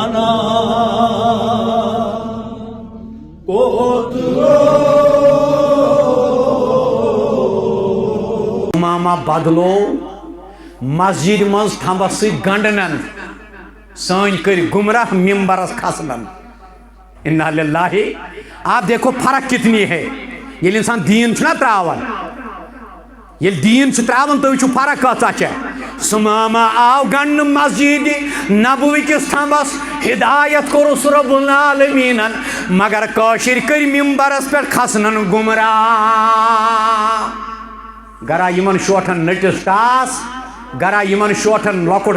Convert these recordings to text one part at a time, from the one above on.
انا کوترو ماما بدلو مسجد مز تھمبس سی گنڈنن سن کر گمراہ ممبرس کھسنن انا للہ. آپ دیکھو فرق کتنی ہے یل انسان دین چھنا تراون یل دین چھ تراون تو وچھو فرق کتا چھ. سہ ماما آو گنڈ مسجد نبوی کس تھمبس ہدایت کورس رب العالمین مگر کاشر کر ممبرس پہ کھسنن گمراہ. گرا یمن شوٹھن نٹس ٹاس گرا یمن شوٹھن لکٹ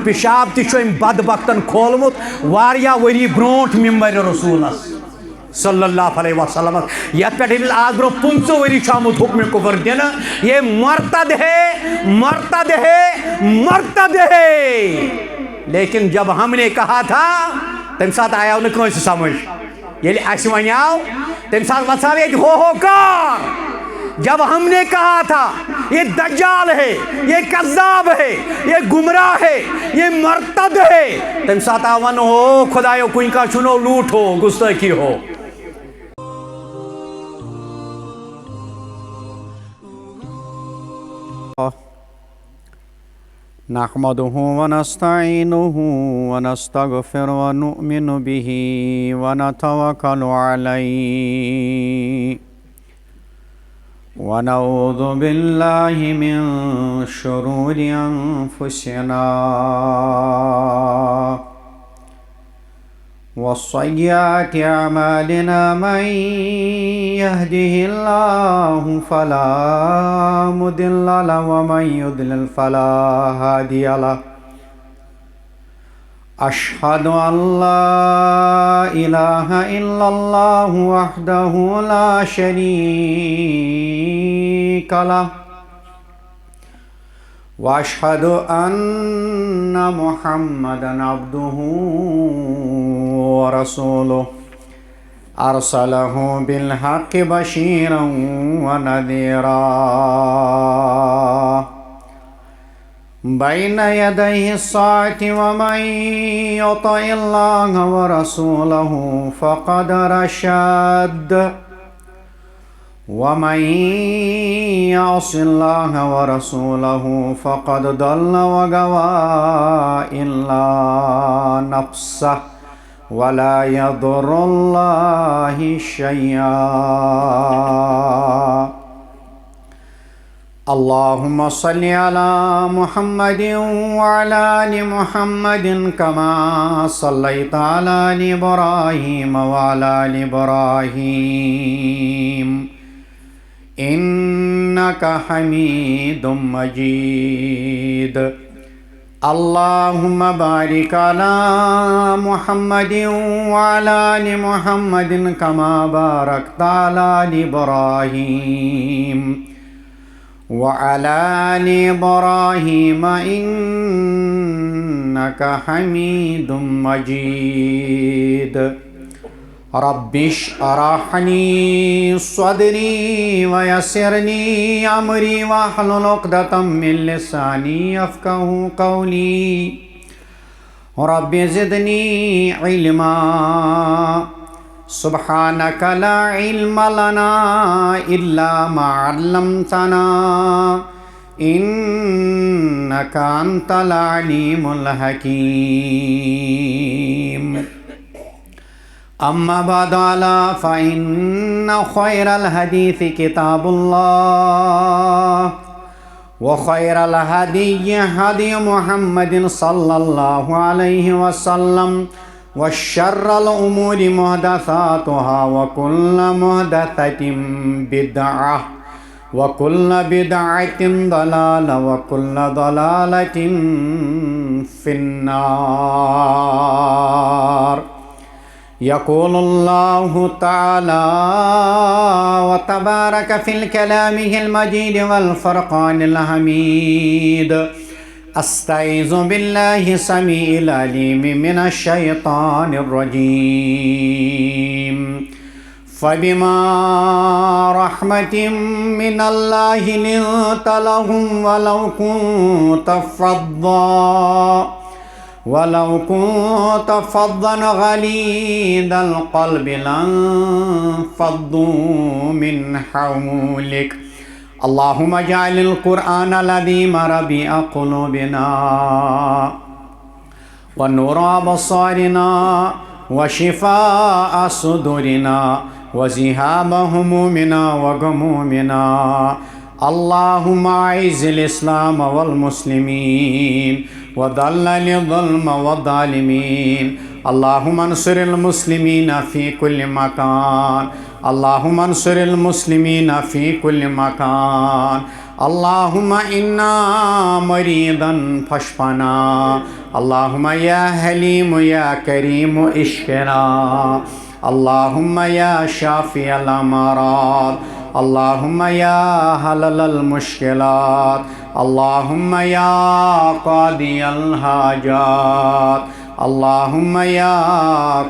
پیشاب تہ بدبختن کھولمت واریا وری برونٹ ممبر رسولس صلی اللہ علیہ وسلم یت پہ آج برو 15 وری آمت حکم کفر دن یہ مرتد ہے. لیکن جب ہم نے کہا تھا تم سات آیا نہ سمجھ یل اس ونیو تم سات وساو یہ ہو کار. جب ہم نے کہا تھا یہ دجال ہے یہ کذاب ہے یہ گمراہ ہے یہ مرتد ہے تم سات ون ہو خدایو کن کا چنو لوٹ ہو گستاخی ہو. نحمده ونستعينه ونستغفر ونؤمن به ونتوكل عليه ونعوذ بالله من شرور أنفسنا وسيئات أعمالنا. من يهده الله فلا مضل له ومن يضلل فلا هادي له. أشهد أن لا إله إلا الله وحده لا شريك له وأشهد أن محمدا عبده ورسوله أرسله بالحق بشيرا ونذيرا بين يديه الساعة. ومن يطع الله ورسوله فقد رشد ومن يعص الله ورسوله فقد ضل وغوى إلا نفسه ولا يضر الله شيئا. اللهم صل على محمد وعلى آل محمد كما صليت على آل إبراهيم وعلى آل إبراهيم إنك حميد مجيد. اللهم بارك على محمد وعلى آل محمد كما باركت على آل إبراهيم وعلى آل إبراهيم إنك حميد مجيد. رب اشرح لي صدري ويسر لي أمري واحلل عقدة من لساني يفقهوا قولي. رب زدني علما سبحانك لا علم لنا إلا ما علمتنا إنك أنت العليم الحكيم. أما بعد فإن خير الحديث كتاب الله وخير الهدي هدي محمد صلى الله عليه وسلم وشر الأمور محدثاتها وكل محدثة بدعة وكل بدعة ضلالة وكل ضلالة في النار. يقول الله تعالى وتبارك في كلامه المجيد والفرقان الحميد. استعيذ بالله السميع العليم من الشيطان الرجيم. فبما رحمة من الله لنت لهم ولو كنت فظا ولو كنت فظا غليظ القلب لانفضوا من حولك اللهم اجعل القرآن العظيم ربيع قلوبنا ونور أبصارنا وشفاء صدورنا وذهاب همومنا وغمومنا اللهم أعز الإسلام والمسلمين وذلل الظلم والظالمين اللهم انصر المسلمين في كل مكان اللهم انصر المسلمين في كل مكان اللهم إنا مريضا فاشفنا اللهم يا حليم يا كريم اشفنا اللهم يا شافي الأمراض اللهم يا حلل المشكلات اللهم يا قاضي الحاجات اللهم يا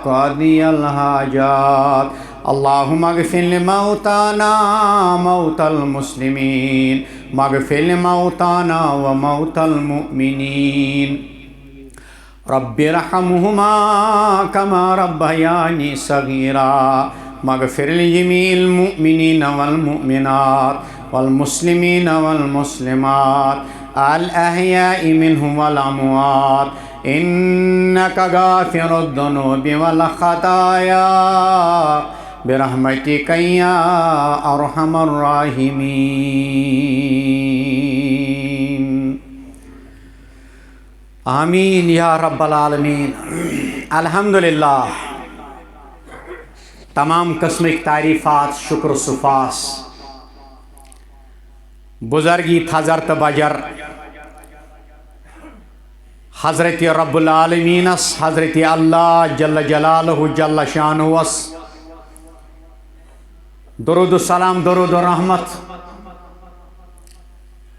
قاضي الحاجات اللهم اغفر لموتانا موتى المسلمين واغفر لموتانا وموتى المؤمنين رب ارحمهما كما ربياني صغيرا واغفر لجميع المؤمنين والمؤمنات والمسلمين والمسلمات الأحياء منهم والأموات إنك غافر الذنوب والخطايا برحمتك يا أرحم الراحمين آمین یا رب العالمین الحمدللہ تمام قسمک تعریفات شکر صفاس بزرگی تھزر تو بجر حضرت رب العالمین حضرت اللہ جل جلالہ جل شانہ درود السلام درود الرحمت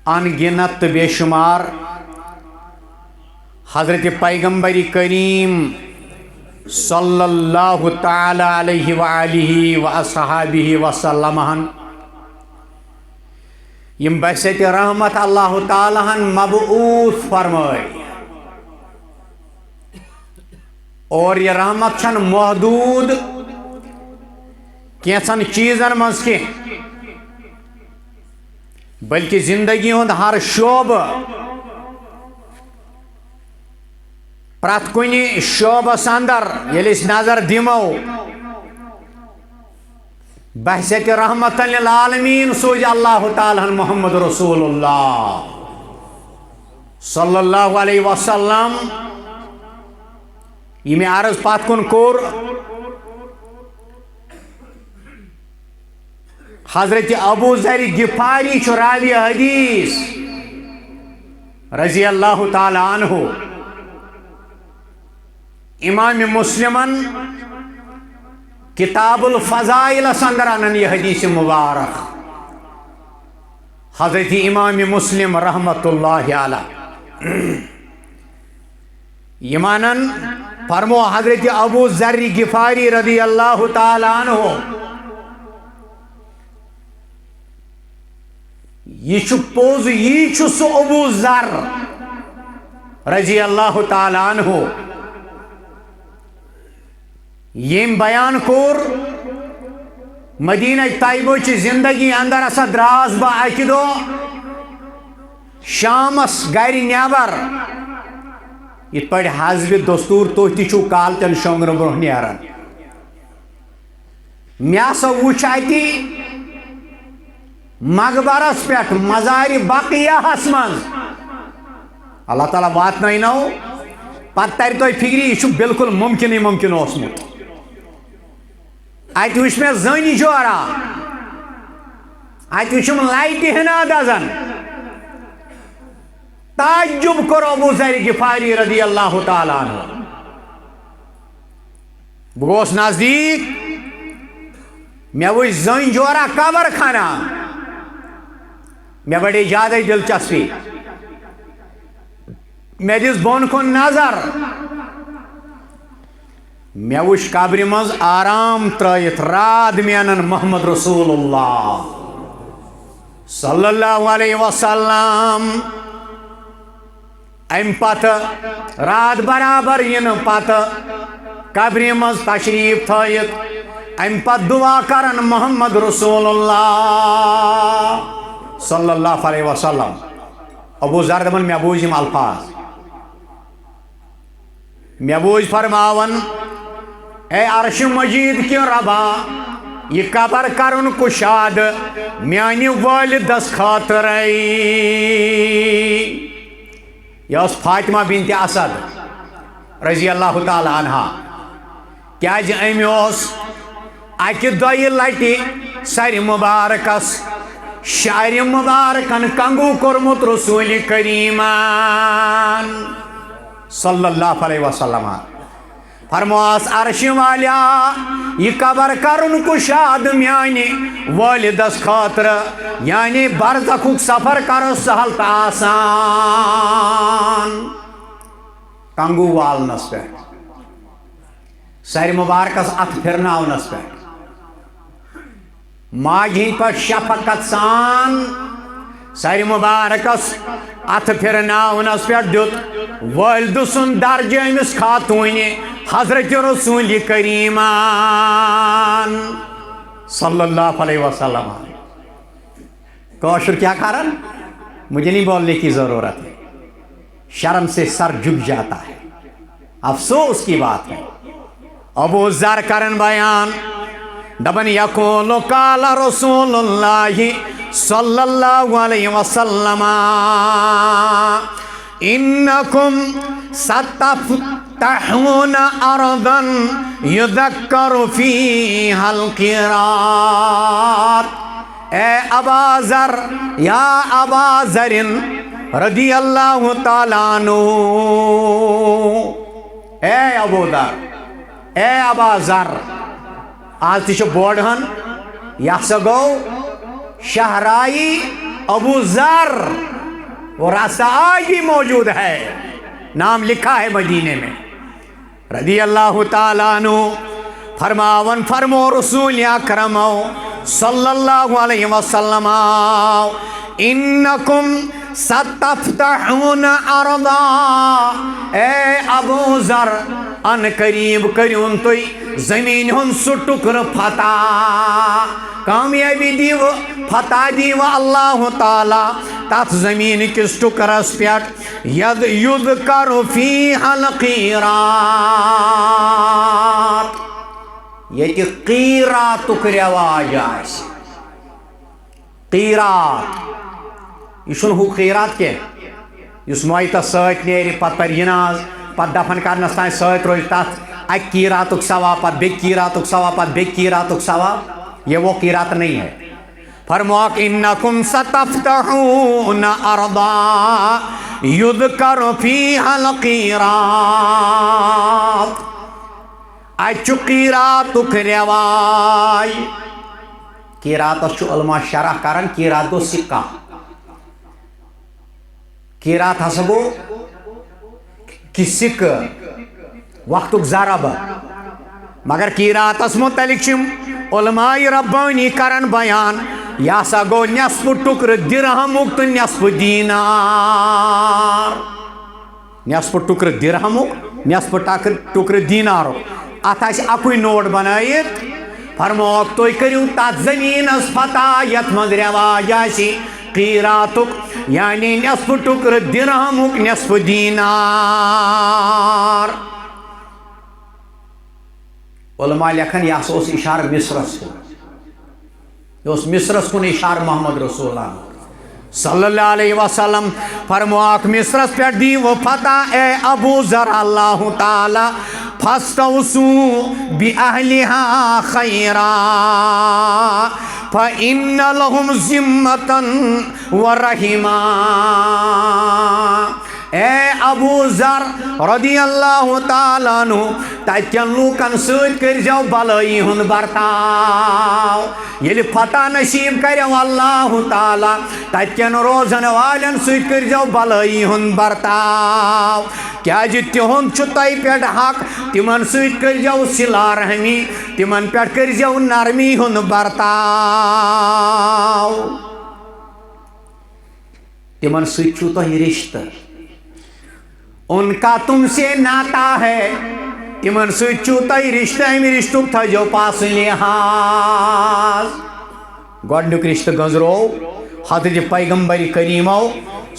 ان گنت بے شمار حضرت پیغمبر کریم صلی اللہ تعالی علیہ وآلہ وصحابہ وسلم یم بحثیت رحمت اللہ تعالیٰ مبعوث فرمائی اور یہ رحمت چھن محدود کیسن چیزن مز کی بلکہ زندگی ہند ہر شعبہ پرات کنی شعبس اندر یلی نظر دمو بحثیت رحمت للعالمین سوج اللہ تعالی محمد رسول اللہ صلی اللہ علیہ وسلم یہ میں عرض پات کن کور حضرت ابو ذر غفاری چھ راوی حدیث رضی اللہ تعالی عنہ امام مسلمن کتاب الفضائل اندر انن یہ حدیث مبارک حضرت امام مسلم رحمت اللہ علیہ یمانن فرمو حضرت ابو ذر غفاری رضی اللہ تعالی عنہ یہ پوز یہ سو ابو ذر رضی اللہ تعالی عنہ یم بیان کور مدینہ طیبہ چی زندگی اندر اسا دراز با اکی دو شامس گاری نیابر یہ پڑھ حضب دستور توہتی چو کالتن شونگر برہ نیارن میاسا وچھائیتی مغبرس پیٹ مزاری بقیہ حسمن اللہ تعالیٰ بات نہیں نو پتہ تاری تو فکری یہ بالکل ممکن ہی ممکن اسمت ات وچ میں زنی جورا ات وچم لائٹی ہنا دزن تعجب کرو ابو ذر غفاری رضی اللہ تعالیٰ عنہ بگوس نزدیک میں وچ زن جورا قبر کھانا میں بڑی زیادہ دلچسپی میں دس بون کن نظر میں وچ قبر مز آرام ترائیت راد مینن محمد رسول اللہ صلی اللہ علیہ وسلم ام پتہ رات برابر ین پتہ قبر مز تشریف تھائت ام پتہ دعا کرن محمد رسول اللہ صلی اللہ علیہ وسلم. ابو ذر دپان مے بوز یم الفاظ مے بوز فرماون اے عرش مجید کی ربا یہ قبر کرن کشاد میانی والدس خاطر یہ اس فاطمہ بنت اسد رضی اللہ تعالی عنہ کیا امی اس اکہ دوئی لٹی سر مبارکس شعر مبارکن کنگو کورمت رسول کریمان صلی اللہ علیہ وسلم. فرماس عرش والیا یہ قبر کرن کشاد میانی والدس خاطر یعنی برزخ سفر کر سہل تو آسان کنگو والنس پہ سر مبارکس ات پھرناونس پہ ماج ہند پہ شفقت سان سر مبارکس ات پھرناونس پہ دیت والد سن درجہ امس خاتون حضرت رسول کریمان صلی اللہ علیہ وسلم. کوشر کیا کارن مجھے نہیں بولنے کی ضرورت ہے شرم سے سر جھک جاتا ہے افسوس کی بات ہے. ابو ذر کرن بیان دبن یقول قال رسول اللہ صلی اللہ علیہ وسلم انکم ستفتحون ارضا یذکر فیہا القرات. اے ابا ذر یا ابا ذر رضی اللہ تعالیٰ عنہ اے ابو ذر اے ابا ذر آج تیچو بورڈ ہن یہ سا گو شہرائی ابو ذر وہ راستہ آج بھی موجود ہے نام لکھا ہے مدینے میں رضی اللہ تعالیٰ عنہ. فرماون فرمو رسول اکرم صلی اللہ علیہ وسلم انکم ستفتحون ارضا. اے ابو ذر ان قریب کریون توی زمین ہن سو ٹکر فتح کامیابی دیو فتح دیو اللہ تعالی تات زمین کس ٹکرس پیٹ یذکر فیہا القیرات یہ قیراتک رواج آس قیرات یہ چھن ہو قیرات کے اس مویتہ سات نیری پت پر یناز پت دفن کرنس تائیں سات روز تات اک قیراتک ثواب پت بیک قیراتک ثواب پت بیک قیراتک ثواب یہ وہ قیرات نہیں ہے. فرماک انکم ستفتحون ارضا یذکر فیہا القیرات. اچھو قیراتک رواج قیراتس چھو علماء شرح کرن قیرات گو سکہ قیرات ہسا گو کسک وقتک ضرب مگر قیراتس متعلق علماء ربانی کرن بیان یہ سا گو نصف ٹکر درہمک تو نصف دینار نصف ٹکر درہمک نصف ٹکر دینارک ات آس اکوئی نوٹ بنائیت فرموک توی کریو تات زمین اس فتح یت مز رواج آسی قیراتک یعنی نصف ٹکر درہمک نصف دینار. علماء لکھن یہ اس اشار مصرس کن یہ اس مصرس کن اشار محمد رسول اللہ صلی اللہ علیہ وسلم. فرمواک مصرس پر دی و فتح اے ابو ذر اللہ تعالی فاستوسو بی اہلہا خیرا فإن لهم ذمة ورحمة. اے ابو ذر رضی اللہ تعالیٰ عنہ تتین لوکن سۭتۍ کٔرۍزیو بلٲیی ہُنٛد برتاو ییٚلہِ فتح نصیٖب کریو اللہ تعالیٰ تتین روزن والٮ۪ن سۭتۍ کٔرۍزیو بلٲیی ہُنٛد برتاو کیٛازِ تِہُنٛد چھُ تۄہہِ پٮ۪ٹھ حق تِمن سۭتۍ کٔرۍزیو صِلا رحمی تِمن پٮ۪ٹھ کٔرۍزیو نرمی ہُنٛد برتاو تِمن سۭتۍ چھُو تۄہہِ رِشتہٕ ان کا تم سے ناتا ہے تمن سو تھی رشتہ ام رشتک تھو پاس لحاظ گۄڈنیُک رشتہ گنزرو حضرت پیغمبر کریمو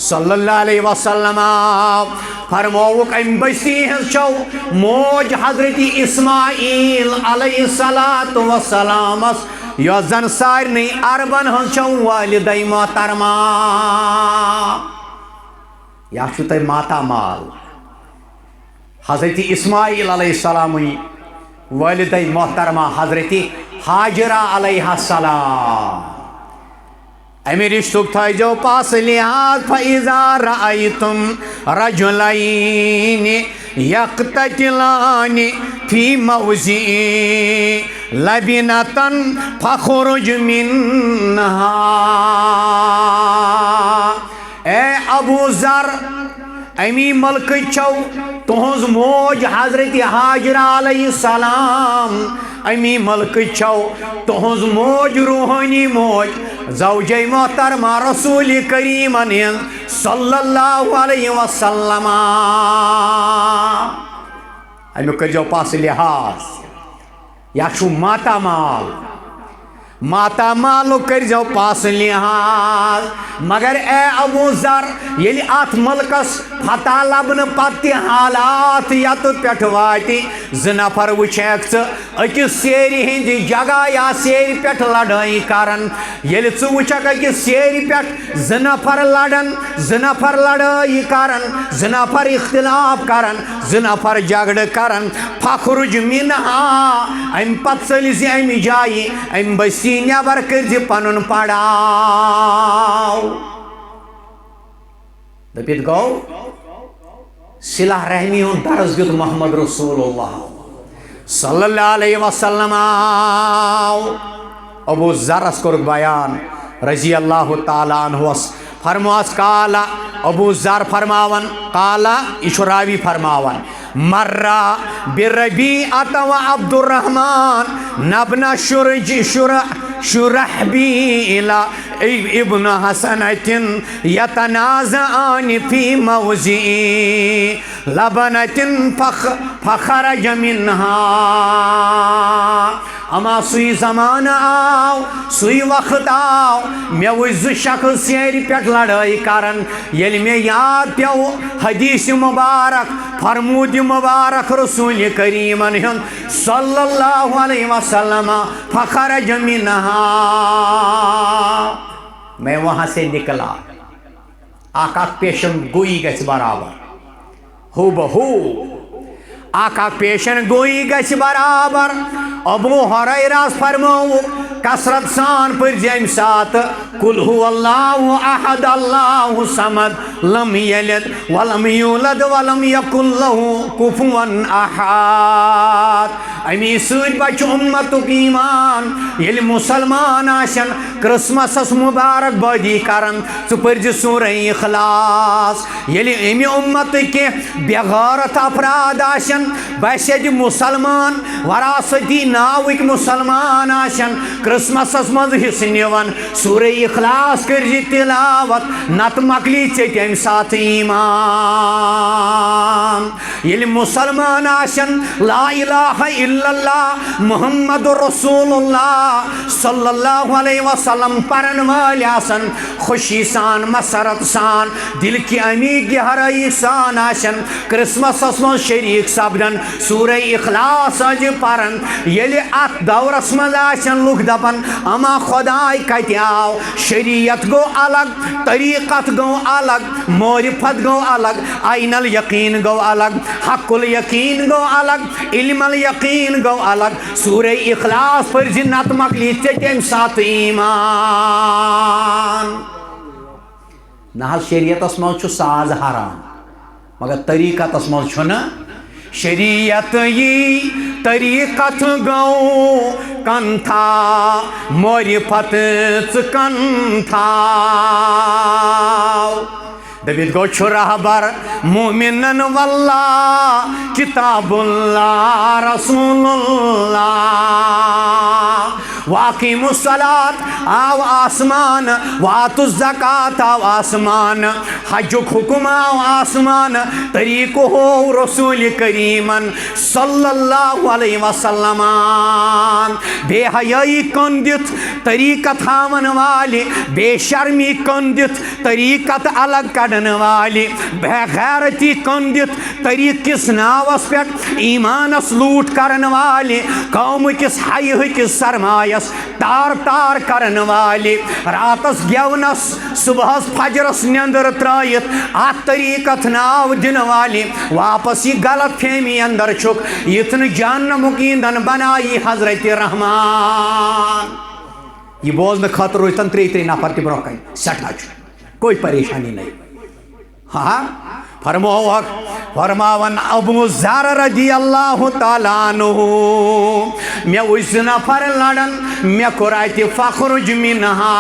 صلی اللہ علیہ وسلم فرموک ام بستی چھو موج حضرت اسماعیل علیہ السلام یۄس زن سارنٕے عربن ہنٛز چھو والدہ محترمہ یا چھو تۄہہِ ماتامال حضرت اسماعیل علیہ السلام والدہ محترمہ حضرت حاجرہ علیہ السلام امی رشتک تھو پاس لحاظ فَإِذَا رَأَيْتُمْ رَجُلَيْنِ يَقْتَتِلَانِ فِي مَوْضِعٍ لَبِنَةً فَخُرُجْ مِنْهَا اے ابو ذر امی ملک چھو تہنز موج حضرت حاجرہ علیہ السلام امی ملک چھو تہنز موج روحانی موج زوجہ محترمہ رسول کریم صلی اللہ علیہ وسلم امی کرجو پاس لحاظ یا چھو ماتا مالو کرجو پاس لحاظ مگر اے ابو ذر یل ات ملکس فتح لبن پتہ حالات یت پہ واتی زٕ نفر وچھیک ژٕ أکِس سیرِ ہندِ جگہ یا سیرِ پہ لڑائی کرن یل ژٕ وچھک أکِس سیرِ پہ زٕ نفر لڑن زٕ نفر لڑائی کرن زٕ نفر اختلاف کرن زٕ نفر جگڑ کرن فخرج منها ام پت ژٔلۍ زِ امہِ جایہِ ام بستی نیبر کرزِ پنن پڑاو دپت گو صلح رحمی ہند درس دیت محمد رسول اللہ صلی اللہ علیہ وسلم ابو ذرس کورک بیان رضی اللہ تعالی عنہس فرماس کالا ابو ذر فرماون کالا یہ راوی فرماون مرہ بربیعۃ و عبد الرحمن نبن شرحبیل ابن حسنۃ یتنازعان فی موضع لبنۃ فخرج منها اما سوی زمان آو سوی وقت آو میں وچھ زٕ شخص سیرِ پٮ۪ٹھ لڑائی کرن ییٚلہِ مےٚ یاد پیو حدیث مبارک فرمود مبارک رسول کریمن ہُنٛد صلی اللہ علیہ وسلم فخرج منها میں وہاں سے نکلا آقا پیشن گوئی گژھِ برابر ہو بہو آقا پیشن گوئی گژھِ برابر ابو ہریرہ فرمو کثرت سان پرزِ امہِ ساتہٕ قل هو اللہ احد اللہ صمد لم یلد ولم یولد ولم یکن لہ کفوا احد امی سۭتۍ بچہِ اُمتُک ایمان ییٚلہِ مُسلمان آسن کرسمسس مبارک بٲدی کرن ژٕ پرزِ سورہ اخلاص ییٚلہِ اَمہِ اُمتٕکۍ کینٛہہ بے غٲرت افراد آسن باسہِ مُسلمان وراثتی ناوٕکۍ مُسلمان آسن کرسمسس منٛز حصہٕ نِوان سورہ اخلاص کرزِ تلاوت نتہٕ مکلی ژےٚ تہِ امہِ ساتہٕ ایمان ییٚلہِ مُسلمان آسن لا الہ الا اللہ محمد رسول اللہ صلی اللہ علیہ وسلم پرن وٲلۍ آسن خوشی سان مسرت سان دل کی امی گہرائی سان آسن کرسمسس منٛز شریک سپدن سورہ اخلاص پرن ییٚلہِ اتھ دورس منٛز آسن لُکھ دپن اما خداے کتہِ آو شریعت گو الگ طریقت گو الگ معرفت گو الگ عین الیقین گو الگ حق الیقین گو الگ علم الیقین گو الگ سورہ اخلاص پرزِ نتہٕ مکلی ژےٚ تہِ امہِ ساتہٕ ایمان نہ حظ شریعتس منٛز چھُ ساز حرام مگر طریقتس منٛز چھُنہٕ شریعت یی طریقت گو کنتھا معرفت ژٕ کنتھاو دپت گو چھُ رہبر مومنن واللہ کتاب اللہ رسول اللہ واقیموا الصلاۃ آو آسمان، وآتوا الزکات آو آسمان، حجک حکم آو آسمان، طریقہ ہو رسول کریمن صلی اللہ علیہ وسلم، بے حیائی کن دت طریقت ہاون والی، بے شرمی کن دت طریقت الگ کڑن والی، بے غیرتی کن دت طریق کس ناوس پہ ایمانس لوٹ کرن والی، قوم کس حیہ کس سرمایس تار تار کرن والی، راتس گیونس صبحس فجرس نیندر ترائیت ات طریقت ناو دن والی، واپس یہ غلط فہمی اندر چھک یتن جہنمک ایندھن بنائی حضرت رحمان۔ یہ بوزن خاطر روزتن 3 نفر تہ برونٛہہ کن سٹھا چھُ، کوئی پریشانی نہیں۔ ہاں فرماون ابو ذر رضی اللہ تعالیٰ عنہ، میں وچھ نفر لڑن، میں کوٚر اتہِ فخرج منہا،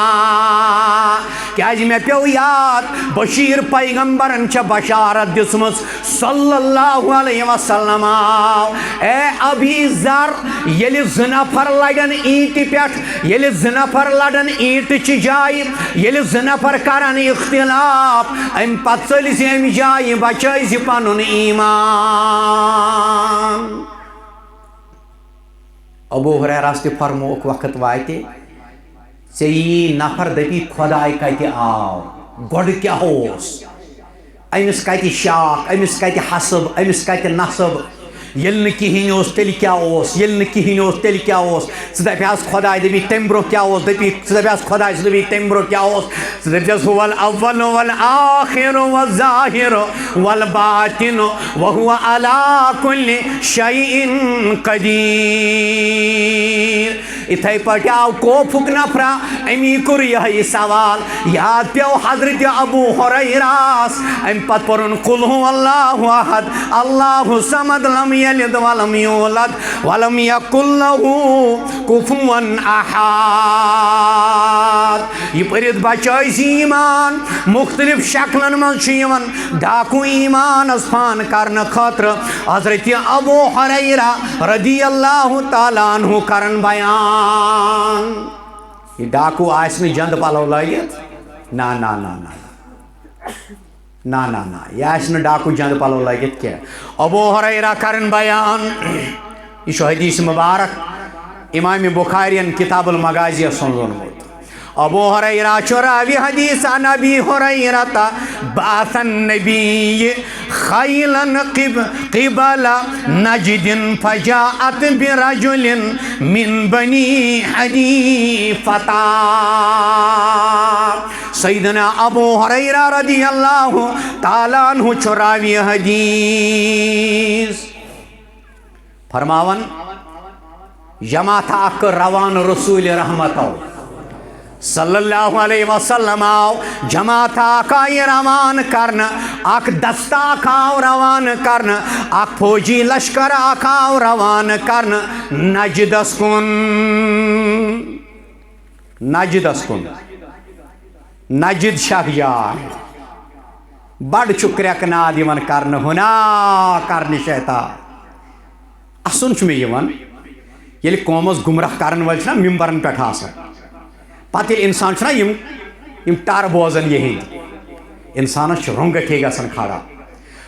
کیازِ مےٚ پیوٚو یاد بشیر پیغمبرن چھےٚ بشارت دِژمٕژ صلی اللہ علیہ وسلم، اے ابی ذر ییٚلہِ 2 نفر لڑن اینٹہِ پٮ۪ٹھ، ییٚلہِ 2 نفر لڑن اینٹٕچہِ جایہِ، ییٚلہِ 2 نفر کرن اختلاف، امہِ پتہٕ ژٔلۍ زِ امہِ جایہِ بچٲے زِ پنُن ایمان۔ ابو ہریرہس تہِ فرمووُکھ وقت واتہِ ژےٚ یی نفر دپی خۄداے کتہِ آو، گۄڈٕ کیٛاہ اوس، أمِس کتہِ شاخ، أمِس کتہِ حسب، أمِس کتہِ نصب، ییٚلہِ نہٕ کِہیٖنۍ اوس تیٚلہِ کیٛاہ اوس، ییٚلہِ نہٕ کِہیٖنۍ اوس تیٚلہِ کیٛاہ اوس، ژٕ دپہَس خۄداے دپی تمہِ برونٛہہ کیٛاہ اوس، دپی ژٕ دپہَس خۄداے ژٕ دپی تمہِ برونٛہہ کیٛاہ اوس، ژٕ دپہَس هو الاول والآخر والظاہر والباطن وهو على كل شيء قدیر۔ اتھے پٲٹھۍ آو کوفُک نفرا، امی کوٚر یِہے سوال، یاد پیو حضرت ابو ہریرہس، امہِ پتہٕ پوٚرُن قل هو اللہ احد اللہ الصمد لم یلد ولم یولد ولم یکن لہ کفوا احد۔ یہ پٔرِتھ بچٲے ایمان، مختلف شکلن منٛز چھُ یِوان ڈاکو ایمانس فان کرنہٕ خٲطرٕ، حضرت ابو ہریرہ رضی اللہ تعالیٰ عنہ کرن بیان۔ یہ ڈاکو آسہِ نہٕ جنٛدٕ پلو لٲگِتھ، نا نا نا نا نا نا نا، یہ آسہِ نہٕ ڈاکو جنٛدٕ پلو لٲگِتھ کینٛہہ۔ ابو ہریرہ کرن بیان، یہ چھُ حدیث مبارک امام بخارین کتاب المغازی سُنٛد ووٚنمُت۔ ابو ہریرہ چھُ راوی حدیث عن ابی ہریرہ بعث النبی خیلا قبل نجد فجاءت برجل من بنی حنیفہ۔ سیدنا ابو ہریرہ رضی اللہ تعالیٰ عنہ چھُ راوی حدیث، فرماون جماعت اکھ روان رسول رحمتو صلی اللہ علیہ وسلم آو، جماعت اکھ آیہِ روان کرنہٕ، اکھ دستہ اکھ آو روان کرنہٕ، اکھ فوجی لشکر اکھ آو روان کرنہٕ نجدس کُن، نجدس کُن۔ نجد چھکھ جاے، بڑ چھُ کرٛٮ۪کہٕ ناد یِوان کرنہٕ، ہُنا کرنہِ شیطان۔ اسُن چھُ مےٚ یِوان ییٚلہِ قومس گمراہ کرن وٲلۍ چھِنا ممبرن پٮ۪ٹھ آسان، پتہٕ ییٚلہِ اِنسان چھُنا یِم ٹر بوزن یِہِنٛدۍ، اِنسانس چھُ رۄنٛگٹھے گژھان کھڑا۔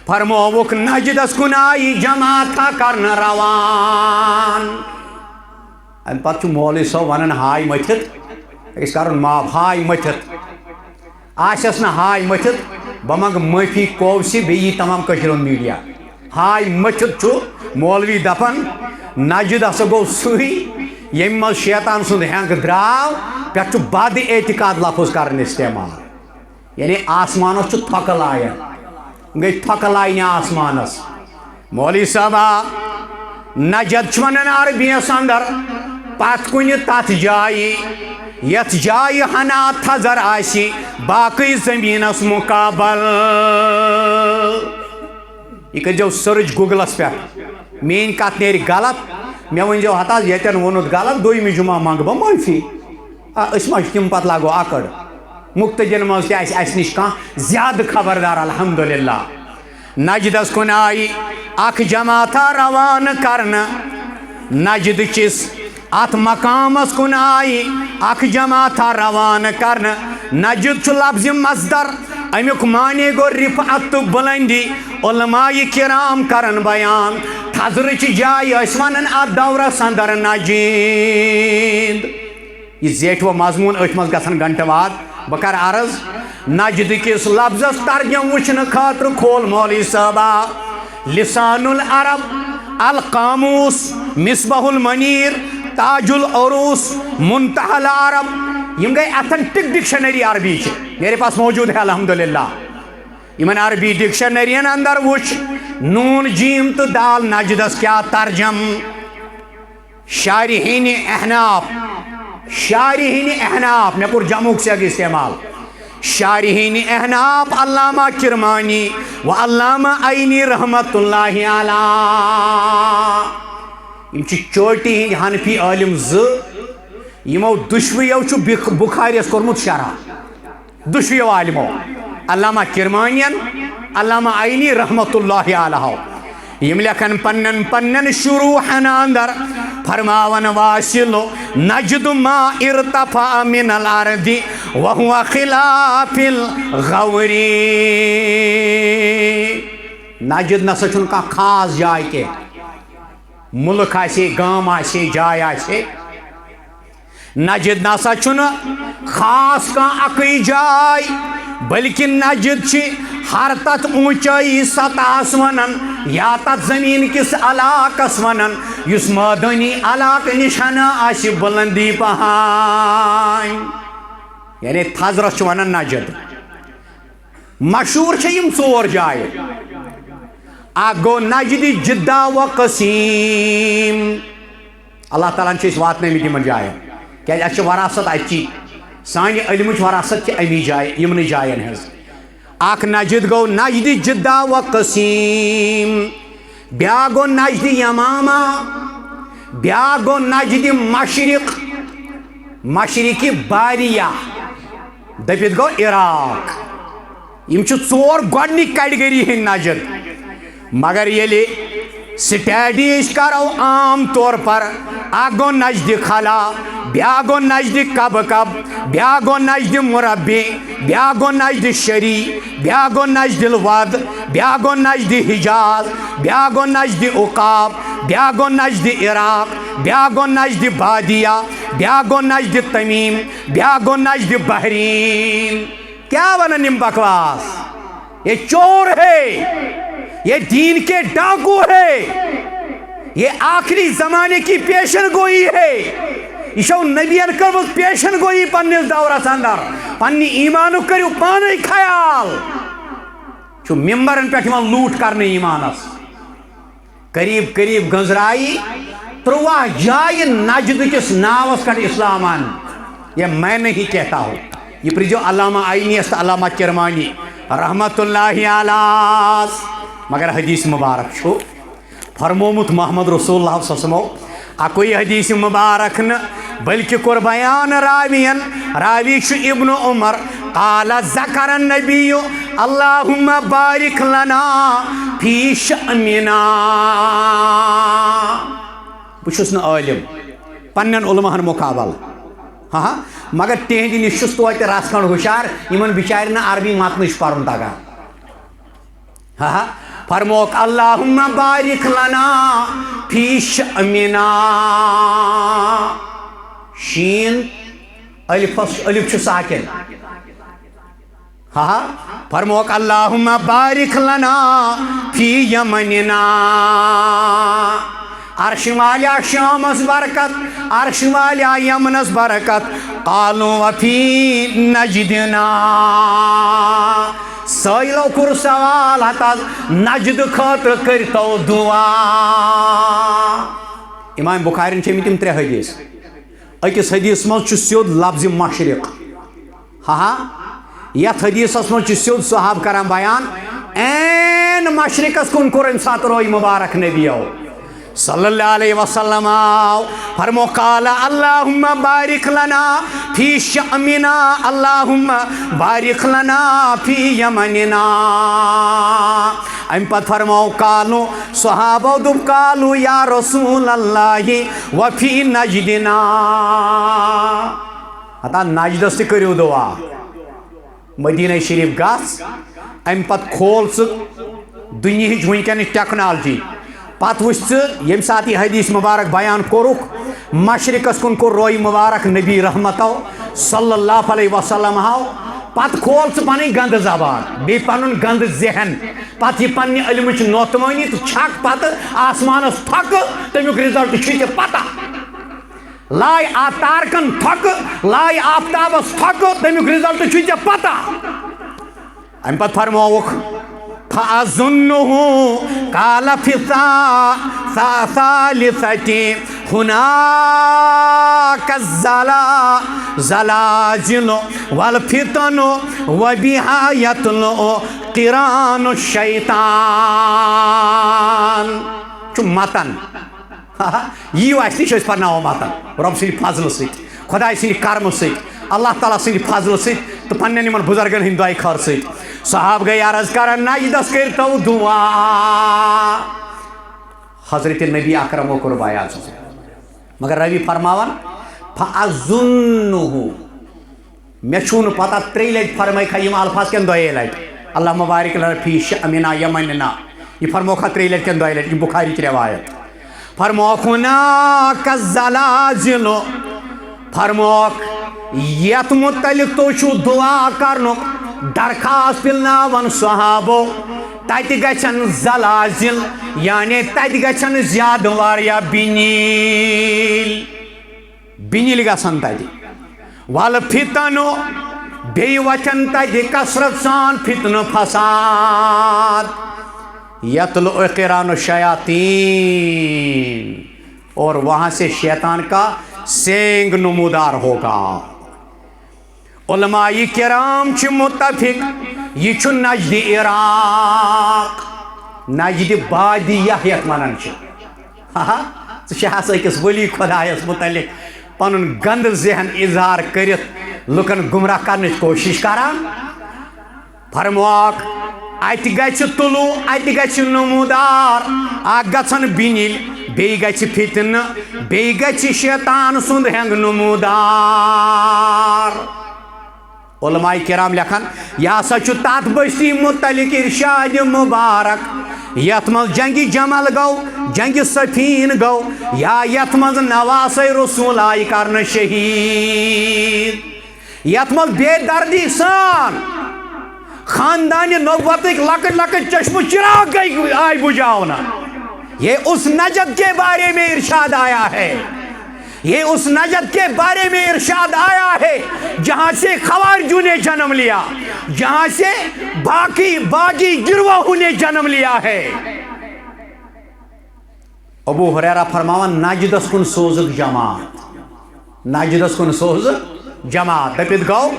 فرمووُکھ نجدس کُن آیہِ جماعتھا کرنہٕ روان، امہِ پتہٕ چھُ مولوی صٲب ونان ہاے مٔتھِتھ، أکِس کرُن معاف، ہاے مٔتھِتھ، آسٮ۪س نہٕ ہاے مٔتھِتھ بہٕ منٛگہٕ معٲفی کوسہِ بیٚیہِ یی تمام کٔشیٖرِ ہُنٛد میٖڈیا، ہاے مٔتھِتھ چھُ مولوی دپان نجد ہسا گوٚو سُے ییٚمہِ منٛز شیطان سُنٛد ہٮ۪نٛگ درٛاو، پٮ۪ٹھٕ چھُ بد اعتقاد لفظ کران استعمال، یعنی آسمانس چھُ تھۄکہٕ لایان، گٔے تھۄکہٕ لاینہِ آسمانس۔ مولوی صٲبا نجد چھُ ونان عربیس اندر پتھ کُنہِ تتھ جایہِ یتھ جایہِ ہنا تھزر آسہِ باقٕے زمیٖنس مُقابل۔ یہ کٔرۍزیو سٔرٕچ گوٗگلس پٮ۪ٹھ، میٛٲنۍ کتھ نیرِ غلط مےٚ ؤنۍزیو ہتا ییٚتٮ۪ن ووٚنُتھ غلط، دوٚیمہِ جُمعہ منٛگہٕ بہٕ معٲفی، أسۍ ما چھِ تِم پتہٕ لاگو اکڑ، مُقتدین منٛز تہِ آسہِ اَسہِ نِش کانٛہہ زیادٕ خبردار الحمدللہ۔ نجدس کُن آیہِ اکھ جماعتھا روان کرنہٕ، نجد کِس ات مقامس کن آئی اخ جماعتہ روانہ کرن نجد لفظ مصدر امیک معنی گو رفعت تو بلندی علماء کرام کرن بیان تھزرچ جائے اس ونن ات دورہ اندر نجد یہ زیٹھو مضمون ات مز گژھن گھنٹہ واد بہ کر عرض نجد کس لفظس ترجم وچھن خاطر کھول مولوی صاحبہ لسان العرب القاموس مصباح المنیر تاج العروس منتہى العرب یم گئی اتھنٹک ڈکشنری عربی میرے پاس موجود ہے الحمدللہ یمن عربی ڈکشنرین اندر وچ نون جیم تو دال نجدس کیا ترجم شارحین احناف میں پور جموک سے اگے استعمال شارحین احناف علامہ کرمانی و علامہ عینی رحمت اللہ علیہ یم چوٹی ہند حنفی عالم یمو دشویو بخاریس کورمت شرح دشویو عالمو علامہ کرمانین علامہ عینی رحمت اللہ علیہ یم لکھن پنن شروحن اندر فرماون واصل نجد ما ارتفع من الارض وهو خلاف الغور نجد نسا چھن کا خاص جائے کے ملک آسے گام آسے جائے آسے نجد نسا چھن خاص کا اقی جائے بلکہ نجد چھ ہر تت اونچائی سطح ونن یا تت زمین کس علاقس ونن یس مادانی علاقہ نشانہ آسی بلندی پہائیں یعنی تھزرس ونن نجد مشہور یم ژور جائے اکھ گو نجد جدہ و قسیم اللہ تعالیٰ نے واتنٲمٕتۍ یمن جائیں کیازِ اَسہِ چھِ وراثت اَتچی سانہِ علمٕچ وراثت چھِ امی جایہِ یمنٕے جایَن ہٕنٛز اکھ نجد گو نجد جدہ و قسیم بیاکھ گو نجد یمامہ بیاکھ گو نجد مشرق باریہ دپت گو عراق یم چھِ ژور گۄڈنِک کیٹگری ہٕنٛدۍ نجد مگر ییٚلہِ سٹیڈی کرو عام طور پر اکھ گو نجد خلا بیاکھ گو نجد کب بیاکھ گو نجد مربع بیاکھ گو نجد شری بیاکھ گو نجد الود بیاکھ گو نجد حجاز بیاکھ گو نجد عقاب بیاکھ گو نجد عراق بیاکھ گو نجد بادیہ بیاکھ گو نجد تمیم بیاکھ گو نجد بحرین کیا ونن یم بکواس یہ چور ہے یہ دین کے ڈاکو ہے یہ آخری زمانے کی پیشن گوئی ہے یہ چھو نبیان کرمت پیشن گوئی پنس دورس اندر پنی ایمانو کریو پانے خیال چھو ممبرن پہ لوٹ کرنے ایمانس قریب گنزرائی 13 جائے نجد کس ناوس کر اسلامان یہ میں نہیں کہتا ہوں یہ پریجو علامہ عینی است علامہ کرمانی رحمت اللہ علیہ مگر حدیث مبارک چھو فرمومت محمد رسول اللہ صلی اللہ علیہ وسلم اکوئی حدیث مبارک ن بلکہ کور بیان راوین راوی چھو ابن عمر قال ذکر النبی اللہم بارک لنا فی شأننا بچھس نا عالم پنن علماء مقابل ہاں مگر تہندی نشس تو رس کھنڈ ہوشار یمن بچار نا عربی متنش پرن تگا ہاں فرموک اللہم بارک لنا فی شأننا شین الف چھ ساکن ہاں فرموک اللہم بارک لنا فی یمننا عرش والیا شامس برکت عرش والیا یمنس برکت قالوا وفی نجدنا سائلو کور سوال ہتاز نجد خاطر کرتو دعا امام بخاری چھے تم 3 حدیث اکس حدیث مز سیود لفظ مشرق ہاں یت حدیث مز سیود صحاب کران بیان این مشرقس کن کور ام سات روی مبارک نبیو صلی اللہ علیہ وسلم فرمو قال اللہم بارک لنا فی شأمنا اللہم بارک لنا فی یمننا ام پت فرمو قالو صحابہ دب قالو یا رسول اللہ وفی نجدنا ہتا نجدس تی کریو دعا مدینہ شریف گاس ام پت کھول دنیا ونکن ٹیکنالوجی پت وچ یم سات یہ حدیث مبارک بیان کورک مشرقس کن کور روی مبارک نبی رحمتو صلی اللہ علیہ وسلم پت کھول پن گند زبان بی پن گند ذہن پت یہ پنہ علمچ نوتمانی تو چھک پت آسمانس تھک تمیک رزلٹ چھ پتہ لائے تارکن تھک لائے آفتابس تھک تمیک رزلٹ چھ پتہ ام پت فرموک فَأَظُنُّهُ قَالَ فِي الثَّالِثَةِ هُنَاكَ الزَّلَازِلُ وَالْفِتَنُ وَبِهَا يَطْلُعُ قِرَانُ الشَّيْطَانِ چو متن یہ اسی چھ پرناو متن رب سٕنٛدِ فضل سۭتۍ خداے سٕنٛدِ کرم سۭتۍ اللہ تعالیٰ سٕنٛدِ فضل سۭتۍ تہٕ پننٮ۪ن یِمن بُزرگن ہٕنٛدِ دعاے خٲر سۭتۍ صحاب گئی عرض کرن نجدس کرتو دعا حضرت نبی اکرم و قربایا مگر روی فرماون فَأَظُنُّهُ میں چھون پتہ تری لٹ فرمائی کھا یم الفاظ کن دوئے لٹ اللہ مبارک لنا فی شأمنا یمننا یہ فرمو کھا تری لٹ کن دوئے لٹ یہ بخاری کی روایت فرموک هناك الزلازل فرموک یت متعلق تو چھو دعا کرنک درخواست پلناون صحابو تت گژھن زلازل یعنی تت گژھن زیادٕ واریاہ بِنیل گژھن تتہِ ول فتنو بیٚیہِ وچھن تتہِ کثرت سان فتنہٕ فساد یطلع قران الشیاطین اور وہاں سے شیطان کا سینگ نمودار ہوگا علماء کرام چھ متفق یہ چھ نجد عراق نجد بادیہ یت ونان چھ ثس ولی خدایس متعلق پن گند ذہن اظہار کرت لکن گمراہ کرنے کوشش کران فرموک ات گژھِ طلوع ات گژھِ نمودار اکھ گژھن بِنِل بیٚیہِ گژھِ فتنہٕ بیٚیہِ گژھِ شیطان سُنٛد ہینگ نمودار علماء کرام لکھن یہ ہسا چھ تات بستی متعلق ارشاد مبارک یت مز جنگ جمل گو جنگ سفین گو یا یت مز نواس رسول آئی کرن شہید یت مز بے دردی سان خاندان نبوت لکٹ لکٹ چشم چراغ گئی آئی بجھاؤنا یہ اس نجد کے بارے میں ارشاد آیا ہے یہ اس نجد کے بارے میں ارشاد آیا ہے جہاں سے خوارجوں نے جنم لیا جہاں سے باقی گروہوں نے جنم لیا ہے ابو ہریرہ فرماون نجدس کن سوزک جماعت نجدس کن سوزک جماعت دپت گو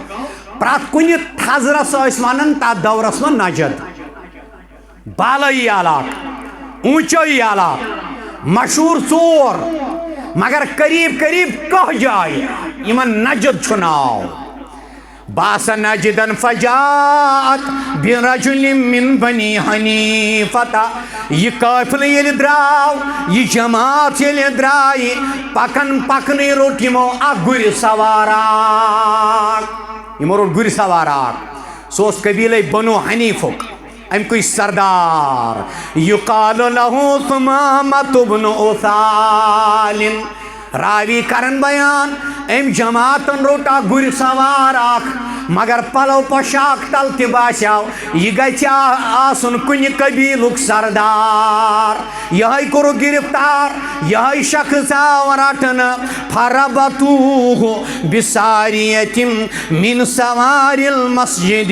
پرات کنی تھزرس ونان تات دورس من نجد بالائی علاق اونچائی علاق مشہور ژور مگر قریب قریب کہ جائے یمن نجد چھناو باس نجدن فجاعت برجل من بنی حنیفتا یہ قافل یل دراو یہ جماعت یل درائی پکن پکنی روٹ یمو اک گری سواراک یمو روٹ گری سواراک سوس قبیلہ بنو حنیفک ام کوئی سردار یقال له ثمامۃ بن اثال راوی کرن بیان ام جماعتن روٹا گری سوار اخ مگر پلو پوشاک تل تہ باسیو یہ گژھِ آسن کُنہِ قبیلُک سردار یہے کورُ گرفتار یہے شخص آو رٹنہٕ فربطوہ بساریۃ من سوار المسجد